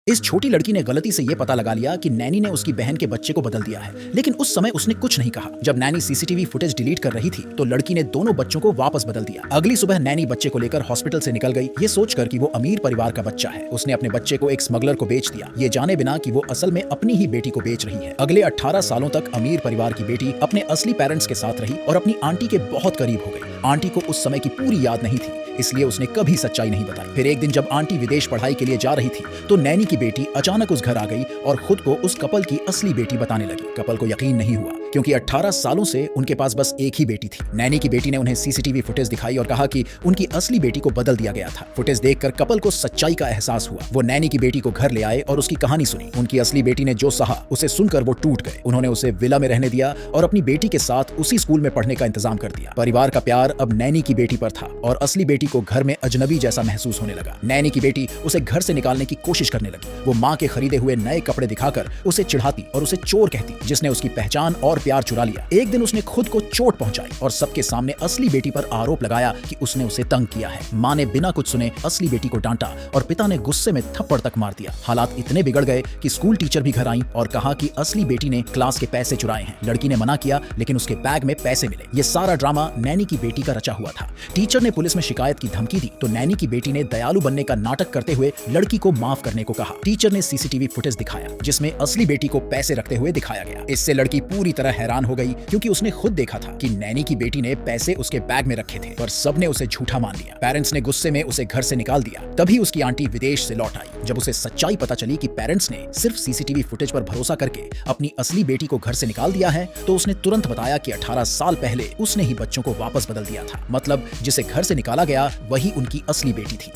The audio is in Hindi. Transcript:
इस छोटी लड़की ने गलती से ये पता लगा लिया कि नैनी ने उसकी बहन के बच्चे को बदल दिया है, लेकिन उस समय उसने कुछ नहीं कहा। जब नैनी सीसीटीवी फुटेज डिलीट कर रही थी तो लड़की ने दोनों बच्चों को वापस बदल दिया। अगली सुबह नैनी बच्चे को लेकर हॉस्पिटल से निकल गई, ये सोचकर कि वो अमीर परिवार का बच्चा है। उसने अपने बच्चे को एक स्मगलर को बेच दिया, ये जाने बिना कि वो असल में अपनी ही बेटी को बेच रही है। अगले 18 सालों तक अमीर परिवार की बेटी अपने असली पेरेंट्स के साथ रही और अपनी आंटी के बहुत करीब हो गई। आंटी को उस समय की पूरी याद नहीं थी, इसलिए उसने कभी सच्चाई नहीं बताई। फिर एक दिन जब आंटी विदेश पढ़ाई के लिए जा रही थी तो नैनी की बेटी अचानक उस घर आ गई और खुद को उस कपल की असली बेटी बताने लगी। कपल को यकीन नहीं हुआ क्योंकि 18 सालों से उनके पास बस एक ही बेटी थी। नैनी की बेटी ने उन्हें सीसीटीवी फुटेज दिखाई और कहा कि उनकी असली बेटी को बदल दिया गया था। फुटेज देखकर कपल को सच्चाई का एहसास हुआ। वो नैनी की बेटी को घर ले आए और उसकी कहानी सुनी। उनकी असली बेटी ने जो सहा उसे सुनकर वो टूट गए। उन्होंने उसे विला में रहने दिया और अपनी बेटी के साथ उसी स्कूल में पढ़ने का इंतजाम कर दिया। परिवार का प्यार अब नैनी की बेटी पर था और असली बेटी को घर में अजनबी जैसा महसूस होने लगा। नैनी की बेटी उसे घर से निकालने की कोशिश करने लगी। वो माँ के खरीदे हुए नए कपड़े दिखाकर उसे चिढ़ाती और उसे चोर कहती, जिसने उसकी पहचान और प्यार चुरा लिया। एक दिन उसने खुद को चोट पहुंचाई और सबके सामने असली बेटी पर आरोप लगाया कि उसने उसे तंग किया है। माँ ने बिना कुछ सुने असली बेटी को डांटा और पिता ने गुस्से में थप्पड़ तक मार दिया। हालात इतने बिगड़ गए कि स्कूल टीचर भी घर आई और कहा कि असली बेटी ने क्लास के पैसे चुराए हैं। लड़की ने मना किया, लेकिन उसके बैग में पैसे मिले। ये सारा ड्रामा नैनी की बेटी का रचा हुआ था। टीचर ने पुलिस में शिकायत की धमकी दी तो नैनी की बेटी ने दयालु बनने का नाटक करते हुए लड़की को माफ करने को कहा। टीचर ने सीसीटीवी फुटेज दिखाया जिसमें असली बेटी को पैसे रखते हुए दिखाया गया। इससे लड़की पूरी तरह हैरान हो गई क्योंकि उसने खुद देखा था कि नैनी की बेटी ने पैसे उसके बैग में रखे थे, पर सबने उसे झूठा मान लिया। पेरेंट्स ने गुस्से में उसे घर से निकाल दिया। तभी उसकी आंटी विदेश से लौट आई। जब उसे सच्चाई पता चली कि पेरेंट्स ने सिर्फ सीसीटीवी फुटेज पर भरोसा करके अपनी असली बेटी को घर से निकाल दिया है तो उसने तुरंत बताया कि 18 साल पहले उसने ही बच्चों को वापस बदल दिया था। मतलब जिसे घर से निकाला गया वही उनकी असली बेटी थी।